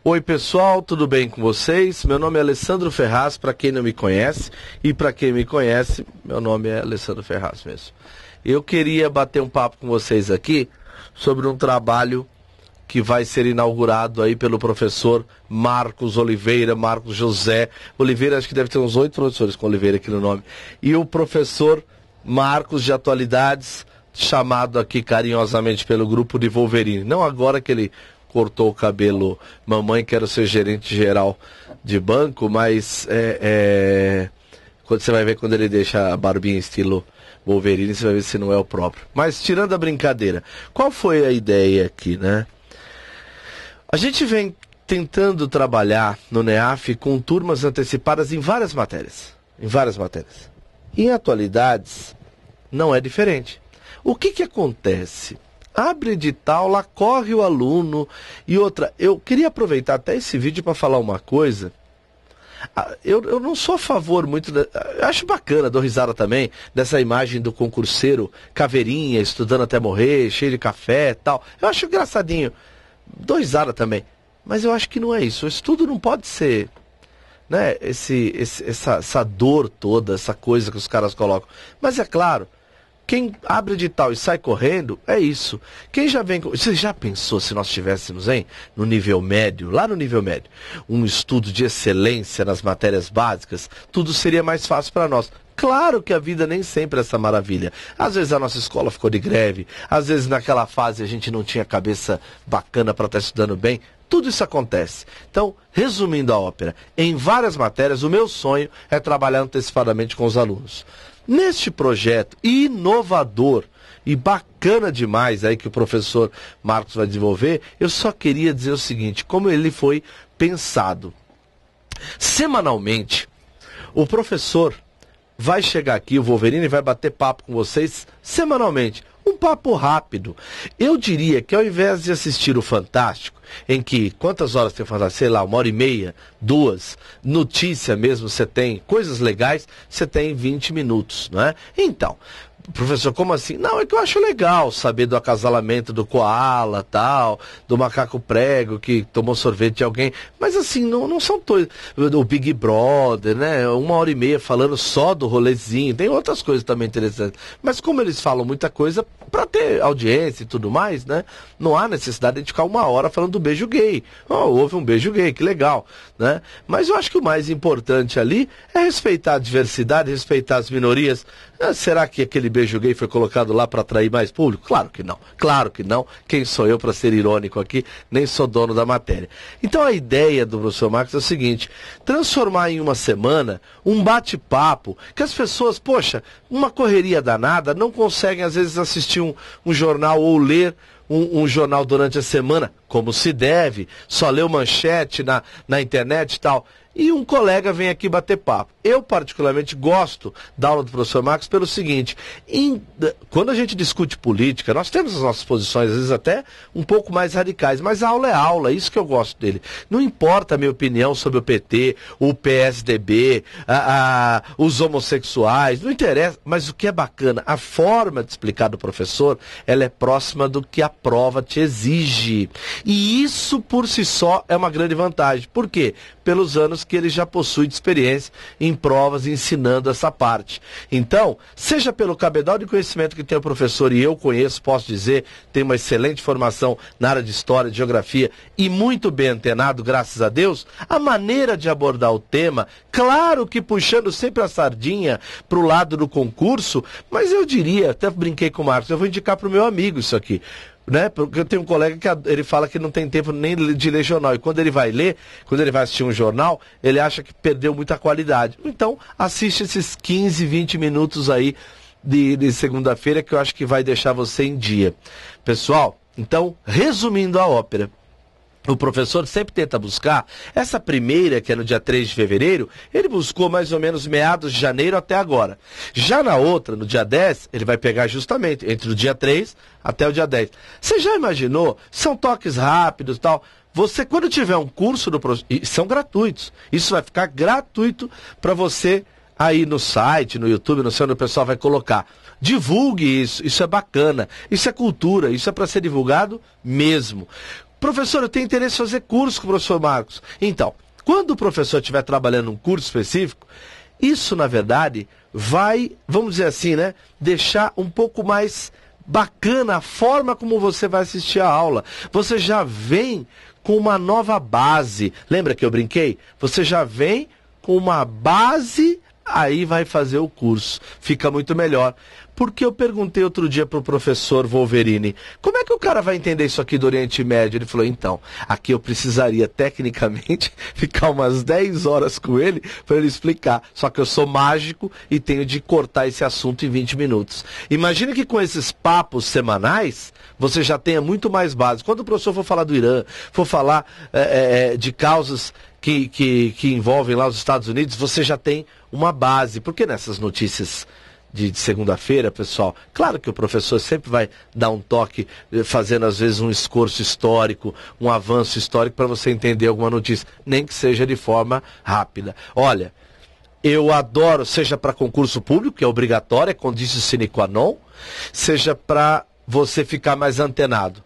Oi pessoal, tudo bem com vocês? Meu nome é Alessandro Ferraz, para quem não me conhece, e para quem me conhece, meu nome é Alessandro Ferraz mesmo. Eu queria bater um papo com vocês aqui sobre um trabalho que vai ser inaugurado aí pelo professor Marcos Oliveira, Marcos José Oliveira, acho que deve ter uns 8 professores com Oliveira aqui no nome, e o professor Marcos de Atualidades, chamado aqui carinhosamente pelo grupo de Wolverine, não agora que ele cortou o cabelo, mamãe quero ser gerente geral de banco, mas quando você vai ver quando ele deixa a barbinha estilo Wolverine, você vai ver se não é o próprio. Mas tirando a brincadeira, qual foi a ideia aqui, né? A gente vem tentando trabalhar no NEAF com turmas antecipadas em várias matérias. Em atualidades, não é diferente. O que acontece? Abre edital, lá corre o aluno. E outra, eu queria aproveitar até esse vídeo para falar uma coisa. Eu não sou a favor muito, eu acho bacana, dou risada também, dessa imagem do concurseiro caveirinha, estudando até morrer, cheio de café e tal. Eu acho engraçadinho, dou risada também. Mas eu acho que não é isso, o estudo não pode ser, né, essa dor toda, essa coisa que os caras colocam. Mas é claro, quem abre edital e sai correndo, é isso. Quem já vem... Você já pensou se nós tivéssemos, hein, no nível médio, lá no nível médio, um estudo de excelência nas matérias básicas, tudo seria mais fácil para nós. Claro que a vida nem sempre é essa maravilha. Às vezes a nossa escola ficou de greve, às vezes naquela fase a gente não tinha cabeça bacana para estar estudando bem. Tudo isso acontece. Então, resumindo a ópera, em várias matérias, o meu sonho é trabalhar antecipadamente com os alunos. Neste projeto inovador e bacana demais aí que o professor Marcos vai desenvolver, eu só queria dizer o seguinte, como ele foi pensado. Semanalmente, o professor vai chegar aqui, o Wolverine vai bater papo com vocês semanalmente. Um papo rápido. Eu diria que ao invés de assistir o Fantástico, em que, quantas horas tem o Fantástico? Sei lá, 1h30, 2, notícia mesmo, você tem coisas legais, você tem 20 minutos, não é? Então, professor, como assim? Não, é que eu acho legal saber do acasalamento do koala, tal, do macaco prego que tomou sorvete de alguém, mas assim, não são todos, o Big Brother, né, 1h30 falando só do rolezinho, tem outras coisas também interessantes, mas como eles falam muita coisa para ter audiência e tudo mais, né, não há necessidade de ficar 1 hora falando do beijo gay. Houve um beijo gay, que legal, né, mas eu acho que o mais importante ali é respeitar a diversidade, respeitar as minorias. Será que aquele beijo gay foi colocado lá para atrair mais público? Claro que não, claro que não. Quem sou eu para ser irônico aqui? Nem sou dono da matéria. Então a ideia do professor Marcos é o seguinte, transformar em uma semana um bate-papo, que as pessoas, poxa, uma correria danada, não conseguem às vezes assistir um jornal ou ler um jornal durante a semana, como se deve, só leu manchete na internet e tal. E um colega vem aqui bater papo. Eu, particularmente, gosto da aula do professor Marcos pelo seguinte, quando a gente discute política, nós temos as nossas posições, às vezes até um pouco mais radicais, mas a aula é aula, é isso que eu gosto dele. Não importa a minha opinião sobre o PT, o PSDB, os homossexuais, não interessa, mas o que é bacana, a forma de explicar do professor, ela é próxima do que a prova te exige. E isso, por si só, é uma grande vantagem. Por quê? Pelos anos que ele já possui de experiência em provas ensinando essa parte. Então, seja pelo cabedal de conhecimento que tem o professor, e eu conheço, posso dizer, tem uma excelente formação na área de história, de geografia e muito bem antenado, graças a Deus, a maneira de abordar o tema, claro que puxando sempre a sardinha para o lado do concurso, mas eu diria, até brinquei com o Marcos, eu vou indicar para o meu amigo isso aqui. Né? Porque eu tenho um colega que ele fala que não tem tempo nem de ler jornal. E quando ele vai ler, quando ele vai assistir um jornal, ele acha que perdeu muita qualidade. Então, assiste esses 15, 20 minutos aí de segunda-feira que eu acho que vai deixar você em dia. Pessoal, então, resumindo a ópera, o professor sempre tenta buscar, essa primeira, que é no dia 3 de fevereiro, ele buscou mais ou menos meados de janeiro até agora. Já na outra, no dia 10, ele vai pegar justamente entre o dia 3 até o dia 10. Você já imaginou? São toques rápidos e tal. Você, quando tiver um curso do professor, e são gratuitos, isso vai ficar gratuito para você aí no site, no YouTube, não sei onde o pessoal vai colocar. Divulgue isso é bacana, isso é cultura, isso é para ser divulgado mesmo. Professor, eu tenho interesse em fazer curso com o professor Marcos. Então, quando o professor estiver trabalhando um curso específico, isso, na verdade, vai, vamos dizer assim, né, deixar um pouco mais bacana a forma como você vai assistir a aula. Você já vem com uma nova base. Lembra que eu brinquei? Você já vem com uma base, aí vai fazer o curso. Fica muito melhor. Porque eu perguntei outro dia para o professor Wolverini, como é que o cara vai entender isso aqui do Oriente Médio? Ele falou, então, aqui eu precisaria tecnicamente ficar umas 10 horas com ele para ele explicar. Só que eu sou mágico e tenho de cortar esse assunto em 20 minutos. Imagine que com esses papos semanais, você já tenha muito mais base. Quando o professor for falar do Irã, for falar de causas que envolvem lá os Estados Unidos, você já tem uma base. Porque nessas notícias de segunda-feira, pessoal, claro que o professor sempre vai dar um toque, fazendo às vezes um esforço histórico, um avanço histórico para você entender alguma notícia, nem que seja de forma rápida. Olha, eu adoro, seja para concurso público, que é obrigatório, é condício sine qua non, seja para você ficar mais antenado.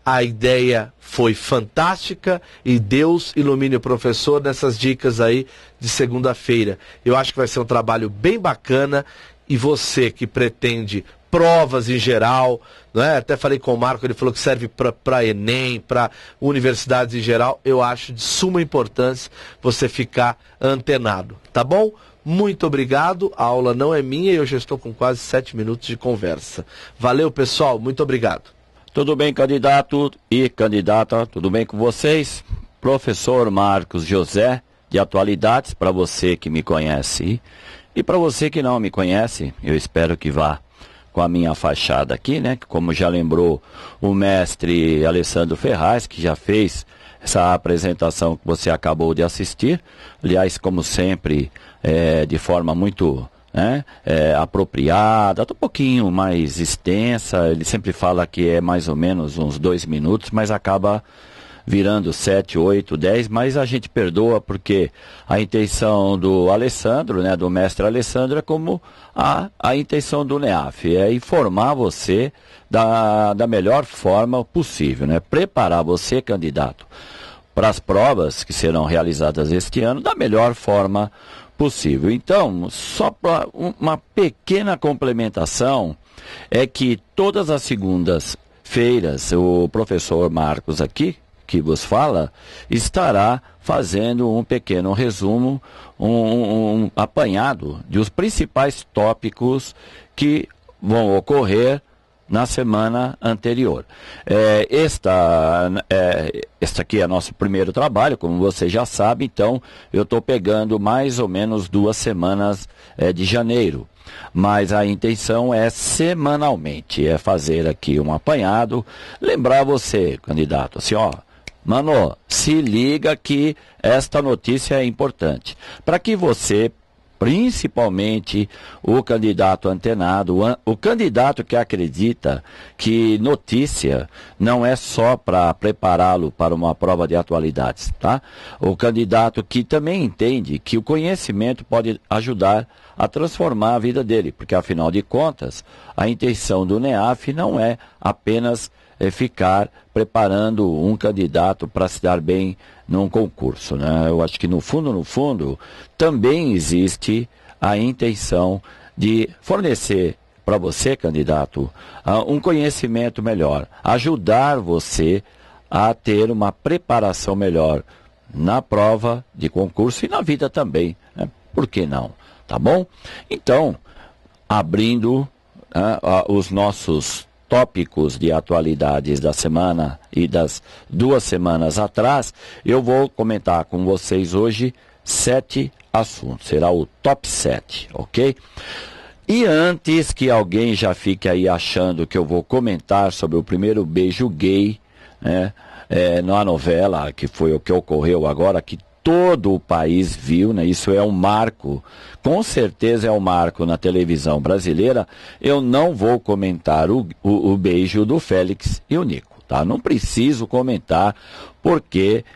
A ideia foi fantástica e Deus ilumine o professor nessas dicas aí de segunda-feira. Eu acho que vai ser um trabalho bem bacana. E você que pretende provas em geral, não é? Até falei com o Marco, ele falou que serve para Enem, para universidades em geral. Eu acho de suma importância você ficar antenado, tá bom? Muito obrigado, a aula não é minha e eu já estou com quase 7 minutos de conversa. Valeu, pessoal, muito obrigado. Tudo bem, candidato e candidata, tudo bem com vocês? Professor Marcos José, de Atualidades, para você que me conhece. E para você que não me conhece, eu espero que vá com a minha fachada aqui, né? Como já lembrou o mestre Alessandro Ferraz, que já fez essa apresentação que você acabou de assistir. Aliás, como sempre, de forma muito apropriada, um pouquinho mais extensa. Ele sempre fala que é mais ou menos uns 2 minutos, mas acaba virando 7, 8, 10, mas a gente perdoa porque a intenção do Alessandro, né, do mestre Alessandro, é como a intenção do NEAF, é informar você da melhor forma possível, né, preparar você, candidato, para as provas que serão realizadas este ano da melhor forma possível. Então, só para uma pequena complementação, é que todas as segundas-feiras o professor Marcos aqui, que vos fala, estará fazendo um pequeno resumo, um apanhado de os principais tópicos que vão ocorrer na semana anterior. Este aqui é nosso primeiro trabalho, como você já sabe, então eu estou pegando mais ou menos 2 semanas de janeiro. Mas a intenção é semanalmente, é fazer aqui um apanhado, lembrar você, candidato, assim, ó, mano, se liga que esta notícia é importante. Para que você, principalmente o candidato antenado, o candidato que acredita que notícia não é só para prepará-lo para uma prova de atualidades, tá? O candidato que também entende que o conhecimento pode ajudar a transformar a vida dele, porque afinal de contas, a intenção do NEAF não é apenas ficar preparando um candidato para se dar bem num concurso, né? Eu acho que no fundo, também existe a intenção de fornecer para você, candidato, um conhecimento melhor, ajudar você a ter uma preparação melhor na prova de concurso e na vida também, né? Por que não? Tá bom? Então, abrindo os nossos tópicos de atualidades da semana e das 2 semanas atrás, eu vou comentar com vocês hoje 7 assuntos. Será o top 7, ok? E antes que alguém já fique aí achando que eu vou comentar sobre o primeiro beijo gay, né, na novela, que foi o que ocorreu agora, que todo o país viu, né? Isso é um marco, com certeza é um marco na televisão brasileira. Eu não vou comentar o beijo do Félix e o Nico, tá? Não preciso comentar, porque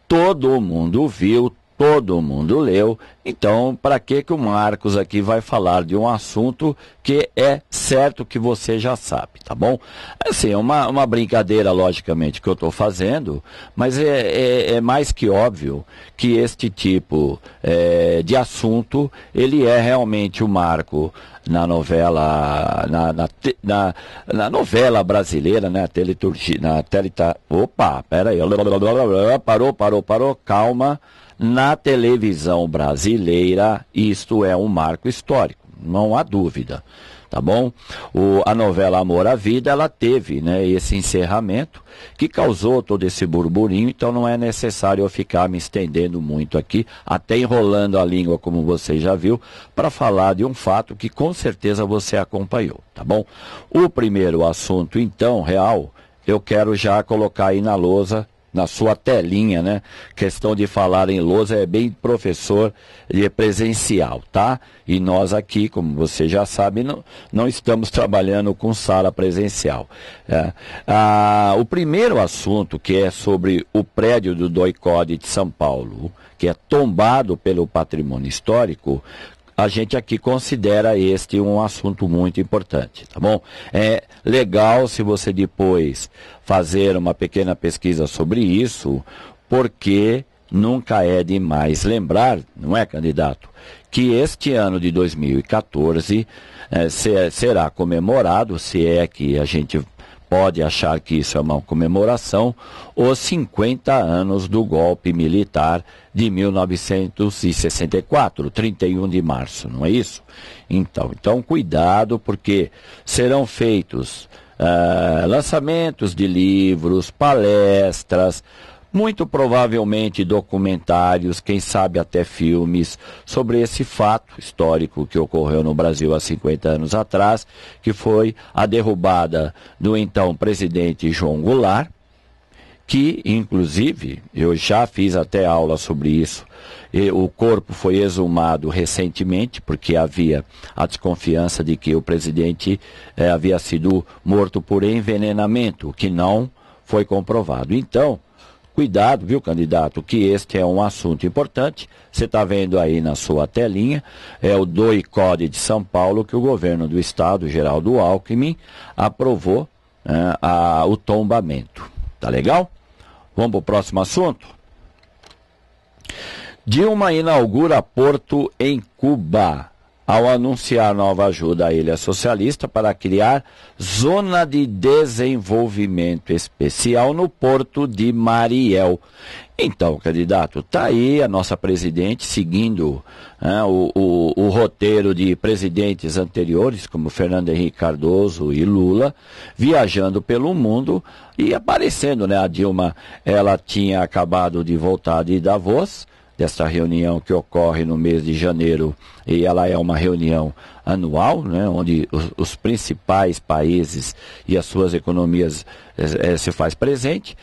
todo mundo viu, todo mundo leu, então para que o Marcos aqui vai falar de um assunto que é certo que você já sabe, tá bom? Assim, é uma brincadeira, logicamente, que eu estou fazendo, mas é mais que óbvio que este tipo de assunto, ele é realmente o marco na novela, na novela brasileira, né? Opa, peraí, parou, calma. Na televisão brasileira, isto é um marco histórico, não há dúvida, tá bom? A novela Amor à Vida, ela teve, né, esse encerramento que causou todo esse burburinho, então não é necessário eu ficar me estendendo muito aqui, até enrolando a língua, como você já viu, para falar de um fato que com certeza você acompanhou, tá bom? O primeiro assunto, então, real, eu quero já colocar aí na lousa, na sua telinha, né? Questão de falar em lousa é bem professor e é presencial, tá? E nós aqui, como você já sabe, não estamos trabalhando com sala presencial. O primeiro assunto, que é sobre o prédio do DOI-CODE de São Paulo, que é tombado pelo patrimônio histórico, a gente aqui considera este um assunto muito importante, tá bom? É legal se você depois fazer uma pequena pesquisa sobre isso, porque nunca é demais lembrar, não é, candidato, que este ano de 2014 será comemorado, se é que a gente pode achar que isso é uma comemoração, os 50 anos do golpe militar de 1964, 31 de março, não é isso? Então cuidado, porque serão feitos lançamentos de livros, palestras, muito provavelmente documentários, quem sabe até filmes, sobre esse fato histórico que ocorreu no Brasil há 50 anos atrás, que foi a derrubada do então presidente João Goulart, que, inclusive, eu já fiz até aula sobre isso, o corpo foi exumado recentemente, porque havia a desconfiança de que o presidente havia sido morto por envenenamento, o que não foi comprovado. Então, cuidado, viu, candidato, que este é um assunto importante. Você está vendo aí na sua telinha, é o DOI-CODE de São Paulo, que o governo do estado, Geraldo Alckmin, aprovou o tombamento. Tá legal? Vamos para o próximo assunto? Dilma inaugura porto em Cuba, ao anunciar nova ajuda à Ilha Socialista para criar zona de desenvolvimento especial no porto de Mariel. Então, candidato, está aí a nossa presidente seguindo o roteiro de presidentes anteriores, como Fernando Henrique Cardoso e Lula, viajando pelo mundo e aparecendo, né? A Dilma, ela tinha acabado de voltar de Davos, desta reunião que ocorre no mês de janeiro, e ela é uma reunião anual, né, onde os principais países e as suas economias se faz presente.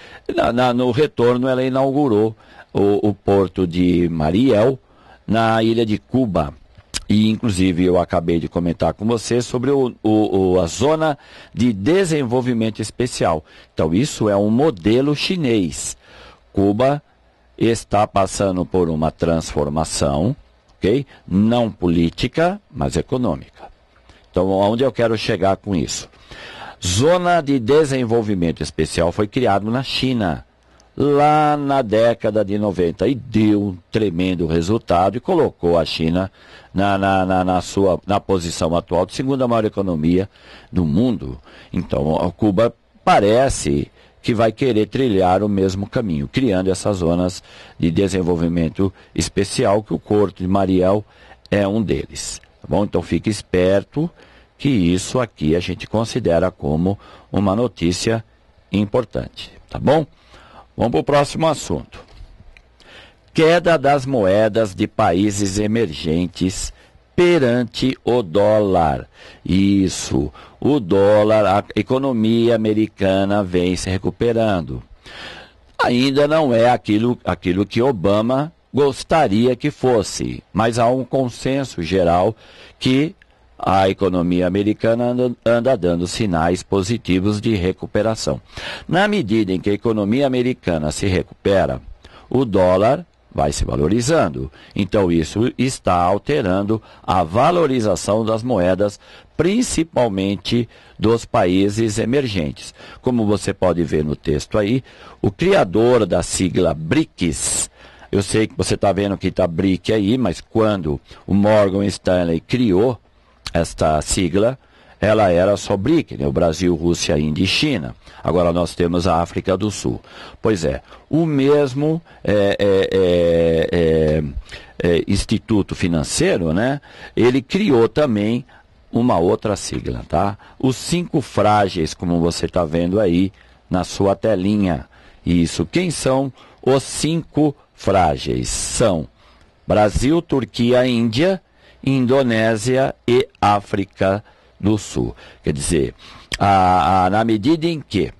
No retorno, ela inaugurou o porto de Mariel, na ilha de Cuba. E, inclusive, eu acabei de comentar com você sobre a zona de desenvolvimento especial. Então, isso é um modelo chinês. Cuba está passando por uma transformação, ok? Não política, mas econômica. Então, aonde eu quero chegar com isso? Zona de desenvolvimento especial foi criado na China, lá na década de 90, e deu um tremendo resultado e colocou a China na posição atual de segunda maior economia do mundo. Então, a Cuba parece que vai querer trilhar o mesmo caminho, criando essas zonas de desenvolvimento especial, que o Porto de Mariel é um deles. Tá bom? Então fique esperto, que isso aqui a gente considera como uma notícia importante. Tá bom? Vamos para o próximo assunto. Queda das moedas de países emergentes perante o dólar. Isso, o dólar, a economia americana vem se recuperando. Ainda não é aquilo que Obama gostaria que fosse, mas há um consenso geral que a economia americana anda dando sinais positivos de recuperação. Na medida em que a economia americana se recupera, o dólar vai se valorizando. Então isso está alterando a valorização das moedas, principalmente dos países emergentes. Como você pode ver no texto aí, o criador da sigla BRICS, eu sei que você está vendo que está BRIC aí, mas quando o Morgan Stanley criou esta sigla, ela era só BRIC, né? O Brasil, Rússia, Índia e China. Agora nós temos a África do Sul. Pois é, o mesmo instituto financeiro, né? Ele criou também uma outra sigla, tá? Os 5 frágeis, como você está vendo aí na sua telinha. Isso, quem são os 5 frágeis? São Brasil, Turquia, Índia, Indonésia e África do Sul. Quer dizer, na medida em que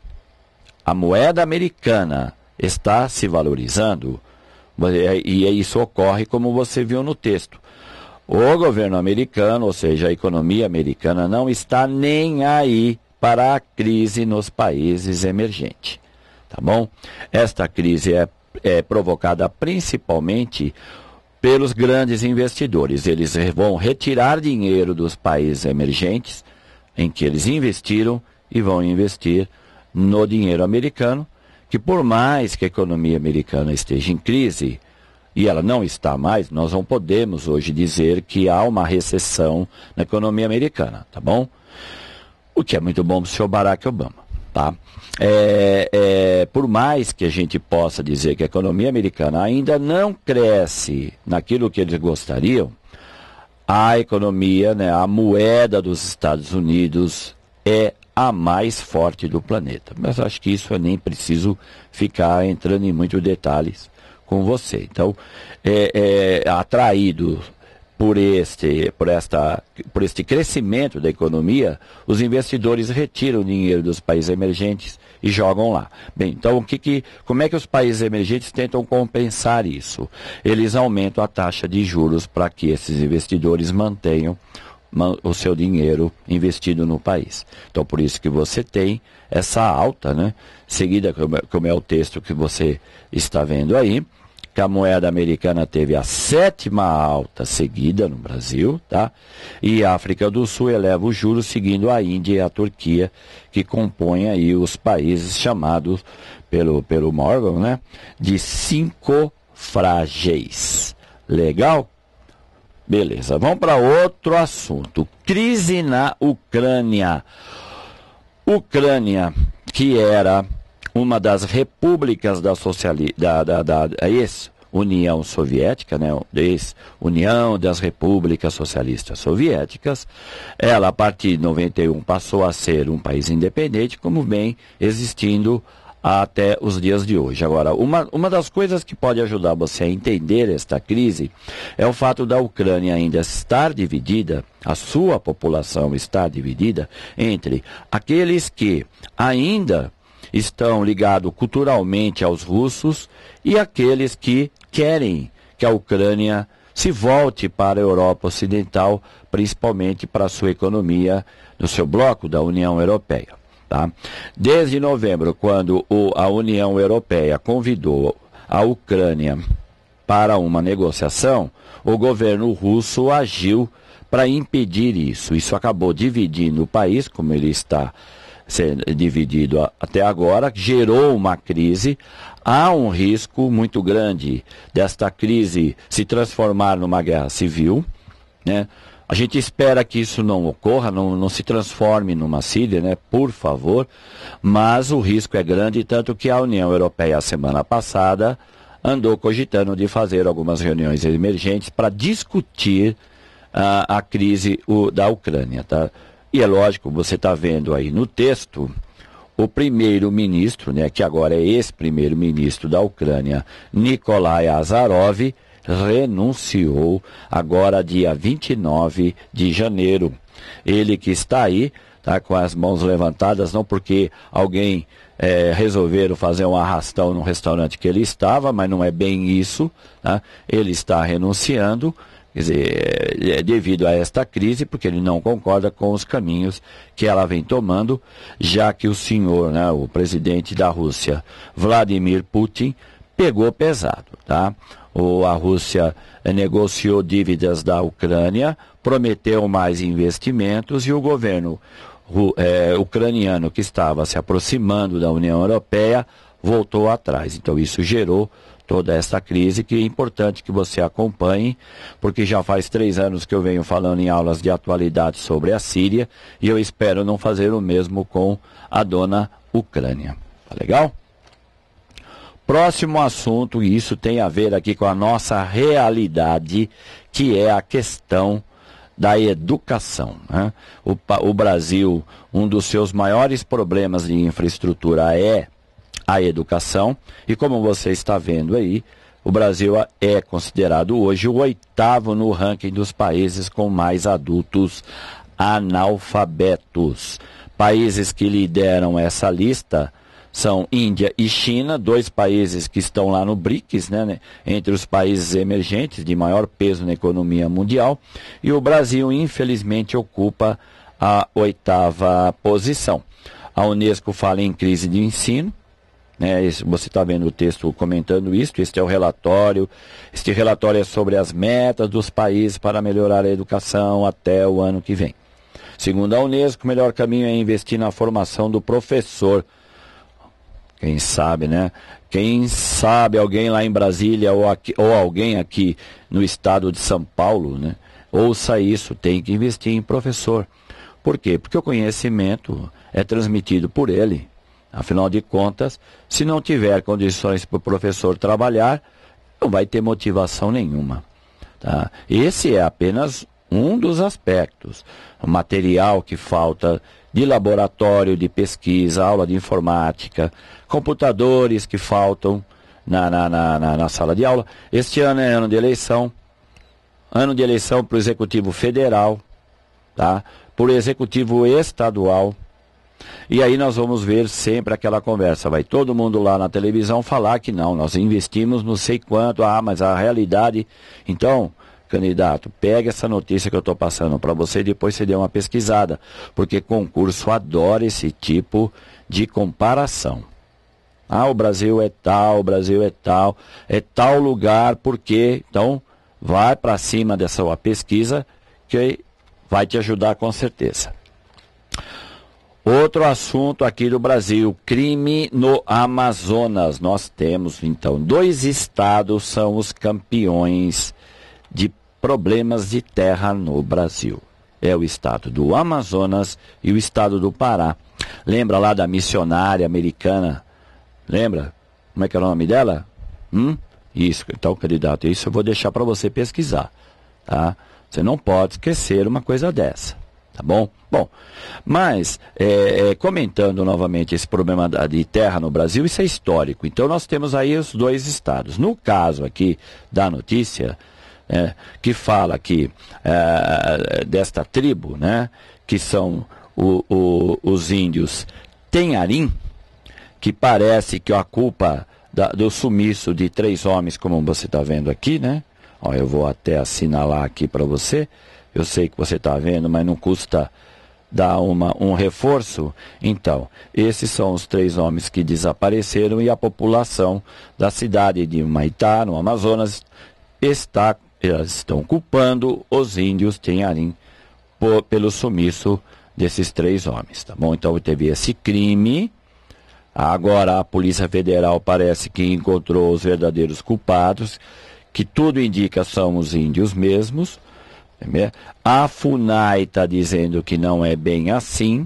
a moeda americana está se valorizando, e isso ocorre como você viu no texto, o governo americano, ou seja, a economia americana, não está nem aí para a crise nos países emergentes. Tá bom? Esta crise é provocada principalmente pelos grandes investidores. Eles vão retirar dinheiro dos países emergentes em que eles investiram e vão investir no dinheiro americano, que por mais que a economia americana esteja em crise, e ela não está mais, nós não podemos hoje dizer que há uma recessão na economia americana, tá bom? O que é muito bom para o senhor Barack Obama, tá? Por mais que a gente possa dizer que a economia americana ainda não cresce naquilo que eles gostariam, a economia, né, a moeda dos Estados Unidos é a mais forte do planeta. Mas acho que isso eu nem preciso ficar entrando em muitos detalhes com você. Então, atraído por este crescimento da economia, os investidores retiram o dinheiro dos países emergentes e jogam lá. Bem, então como é que os países emergentes tentam compensar isso? Eles aumentam a taxa de juros para que esses investidores mantenham o seu dinheiro investido no país. Então, por isso que você tem essa alta, né? Seguida, como é o texto que você está vendo aí, que a moeda americana teve a 7ª alta seguida no Brasil, tá? E a África do Sul eleva os juros, seguindo a Índia e a Turquia, que compõem aí os países chamados pelo Morgan, né, de 5 frágeis. Legal? Beleza, vamos para outro assunto. Crise na Ucrânia. Ucrânia, que era uma das repúblicas da ex-União Soviética, né, ex-União das Repúblicas Socialistas Soviéticas, ela a partir de 91 passou a ser um país independente, como vem existindo até os dias de hoje. Agora, uma das coisas que pode ajudar você a entender esta crise é o fato da Ucrânia ainda estar dividida, a sua população estar dividida entre aqueles que ainda estão ligados culturalmente aos russos e aqueles que querem que a Ucrânia se volte para a Europa Ocidental, principalmente para a sua economia, no seu bloco da União Europeia. Tá? Desde novembro, quando a União Europeia convidou a Ucrânia para uma negociação, o governo russo agiu para impedir isso. Isso acabou dividindo o país, como ele está sendo dividido até agora, gerou uma crise. Há um risco muito grande desta crise se transformar numa guerra civil, né? A gente espera que isso não ocorra, não se transforme numa Síria, né? Por favor, mas o risco é grande, tanto que a União Europeia, a semana passada, andou cogitando de fazer algumas reuniões emergentes para discutir a crise da Ucrânia, tá? E é lógico, você está vendo aí no texto, o primeiro-ministro, né, que agora é ex-primeiro-ministro da Ucrânia, Nikolai Azarov, renunciou agora dia 29 de janeiro. Ele que está aí, tá, com as mãos levantadas, não porque alguém resolveram fazer um arrastão no restaurante que ele estava, mas não é bem isso, tá? Ele está renunciando, quer dizer, devido a esta crise, porque ele não concorda com os caminhos que ela vem tomando, já que o senhor, né, o presidente da Rússia, Vladimir Putin, pegou pesado, tá? A Rússia negociou dívidas da Ucrânia, prometeu mais investimentos e o governo ucraniano, que estava se aproximando da União Europeia, voltou atrás. Então isso gerou toda essa crise, que é importante que você acompanhe, porque já faz 3 anos que eu venho falando em aulas de atualidade sobre a Síria, e eu espero não fazer o mesmo com a dona Ucrânia. Tá legal? Próximo assunto, e isso tem a ver aqui com a nossa realidade, que é a questão da educação, né? O Brasil, um dos seus maiores problemas de infraestrutura é a educação, e como você está vendo aí, o Brasil é considerado hoje o 8º no ranking dos países com mais adultos analfabetos. Países que lideram essa lista são Índia e China, 2 países que estão lá no BRICS, né, entre os países emergentes de maior peso na economia mundial, e o Brasil, infelizmente, ocupa a 8ª posição. A Unesco fala em crise de ensino, né, você está vendo o texto comentando isso. Este é o relatório. Este relatório é sobre as metas dos países para melhorar a educação até o ano que vem. Segundo a Unesco, o melhor caminho é investir na formação do professor. Quem sabe, né? Quem sabe alguém lá em Brasília ou alguém aqui no estado de São Paulo, né? Ouça isso, tem que investir em professor. Por quê? Porque o conhecimento é transmitido por ele. Afinal de contas, se não tiver condições para o professor trabalhar, não vai ter motivação nenhuma. Tá? Esse é apenas um dos aspectos. O material que falta de laboratório, de pesquisa, aula de informática, computadores que faltam na sala de aula. Este ano é ano de eleição para o Executivo Federal, tá? Para o Executivo Estadual. E aí nós vamos ver sempre aquela conversa, vai todo mundo lá na televisão falar que não, nós investimos não sei quanto, mas a realidade... Então, candidato, pega essa notícia que eu estou passando para você e depois você dê uma pesquisada, porque concurso adora esse tipo de comparação. O Brasil é tal, é tal lugar, porque... Então, vai para cima dessa pesquisa que vai te ajudar com certeza. Outro assunto aqui do Brasil, crime no Amazonas. Nós temos, então, 2 estados são os campeões de problemas de terra no Brasil. É o estado do Amazonas e o estado do Pará. Lembra lá da missionária americana? Lembra? Como é que era o nome dela? Isso, então, candidato, isso eu vou deixar para você pesquisar, tá? Você não pode esquecer uma coisa dessa. Tá bom? Bom, mas comentando novamente esse problema de terra no Brasil, isso é histórico. Então nós temos aí os 2 estados. No caso aqui da notícia, que fala aqui desta tribo, né, que são os índios Tenharim, que parece que a culpa do sumiço de 3 homens, como você está vendo aqui, né? Ó, eu vou até assinalar aqui para você. Eu sei que você está vendo, mas não custa dar um reforço. Então, esses são os 3 homens que desapareceram e a população da cidade de Humaitá, no Amazonas, estão culpando os índios Tenharim pelo sumiço desses 3 homens. Tá bom? Então, teve esse crime. Agora, a Polícia Federal parece que encontrou os verdadeiros culpados, que tudo indica são os índios mesmos. A FUNAI está dizendo que não é bem assim.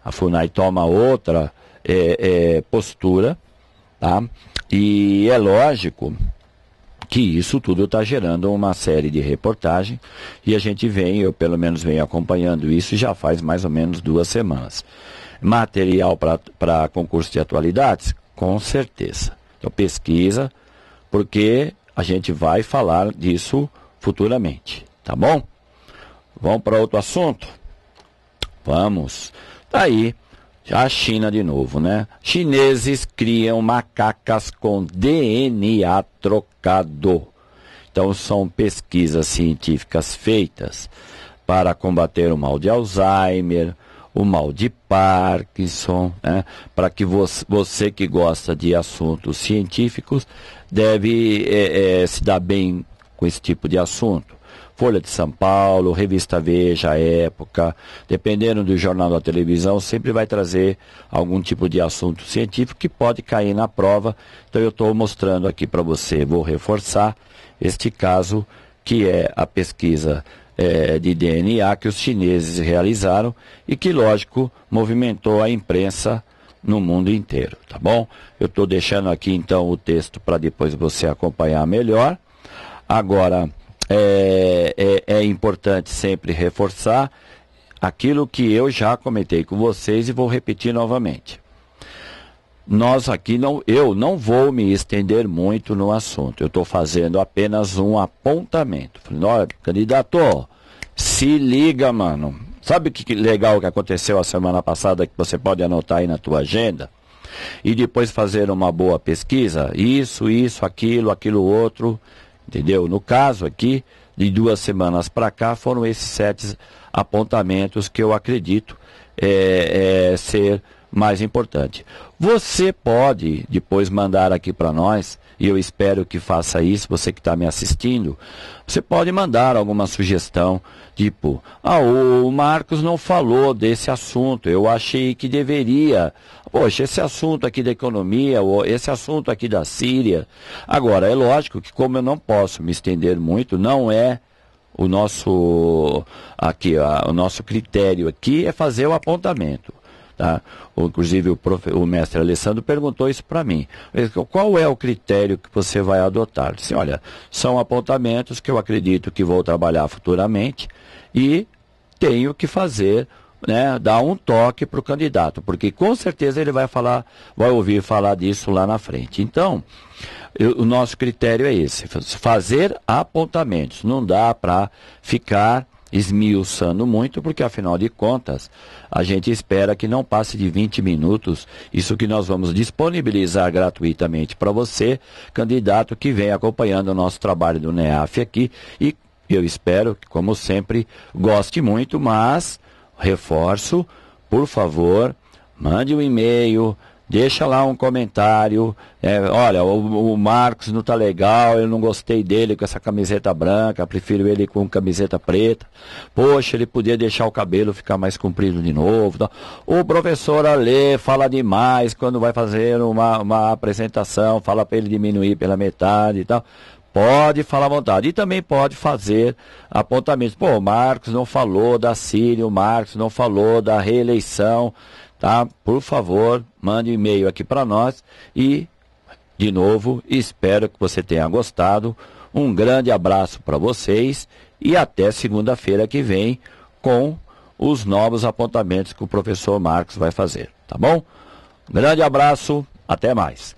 A FUNAI toma outra postura, tá? E é lógico que isso tudo está gerando uma série de reportagens e a gente eu pelo menos venho acompanhando isso já faz mais ou menos 2 semanas. Material para concurso de atualidades? Com certeza. Então pesquisa, porque a gente vai falar disso futuramente. Tá bom? Vamos para outro assunto? Vamos. Tá aí, a China de novo, né? Chineses criam macacas com DNA trocado. Então, são pesquisas científicas feitas para combater o mal de Alzheimer, o mal de Parkinson, né? Para que você que gosta de assuntos científicos deve se dar bem com esse tipo de assunto. Folha de São Paulo, Revista Veja, Época, dependendo do jornal da televisão, sempre vai trazer algum tipo de assunto científico que pode cair na prova. Então eu estou mostrando aqui para você, vou reforçar este caso, que é a pesquisa de DNA que os chineses realizaram e que, lógico, movimentou a imprensa no mundo inteiro, tá bom? Eu estou deixando aqui então o texto para depois você acompanhar melhor. Agora, é importante sempre reforçar aquilo que eu já comentei com vocês e vou repetir novamente. Nós aqui, eu não vou me estender muito no assunto, eu estou fazendo apenas um apontamento. Falei, olha, candidato, se liga, mano. Sabe o que legal que aconteceu a semana passada que você pode anotar aí na tua agenda? E depois fazer uma boa pesquisa? Isso, aquilo outro, entendeu? No caso aqui, de 2 semanas para cá, foram esses 7 apontamentos que eu acredito ser mais importante. Você pode depois mandar aqui para nós, e eu espero que faça isso, você que está me assistindo, você pode mandar alguma sugestão, tipo, o Marcos não falou desse assunto, eu achei que deveria. Poxa, esse assunto aqui da economia, ou esse assunto aqui da Síria. Agora, é lógico que como eu não posso me estender muito, não é o nosso critério aqui é fazer o apontamento. Tá? Inclusive o mestre Alessandro perguntou isso para mim. Qual é o critério que você vai adotar? Disse, olha, são apontamentos que eu acredito que vou trabalhar futuramente e tenho que fazer, né, dar um toque para o candidato, porque com certeza ele vai ouvir falar disso lá na frente. Então, o nosso critério é esse, fazer apontamentos. Não dá para ficar esmiuçando muito, porque afinal de contas, a gente espera que não passe de 20 minutos, isso que nós vamos disponibilizar gratuitamente para você, candidato que vem acompanhando o nosso trabalho do NEAF aqui, e eu espero que, como sempre, goste muito, mas, reforço, por favor, mande um e-mail, deixa lá um comentário, olha, o Marcos não tá legal, eu não gostei dele com essa camiseta branca, prefiro ele com camiseta preta, poxa, ele podia deixar o cabelo ficar mais comprido de novo, tá? O professor Alê fala demais quando vai fazer uma apresentação, fala para ele diminuir pela metade e tal. Pode falar à vontade. E também pode fazer apontamentos. Pô, o Marcos não falou da Síria, o Marcos não falou da reeleição. Tá? Por favor, mande um e-mail aqui para nós e, de novo, espero que você tenha gostado. Um grande abraço para vocês e até segunda-feira que vem com os novos apontamentos que o professor Marcos vai fazer, tá bom? Grande abraço, até mais.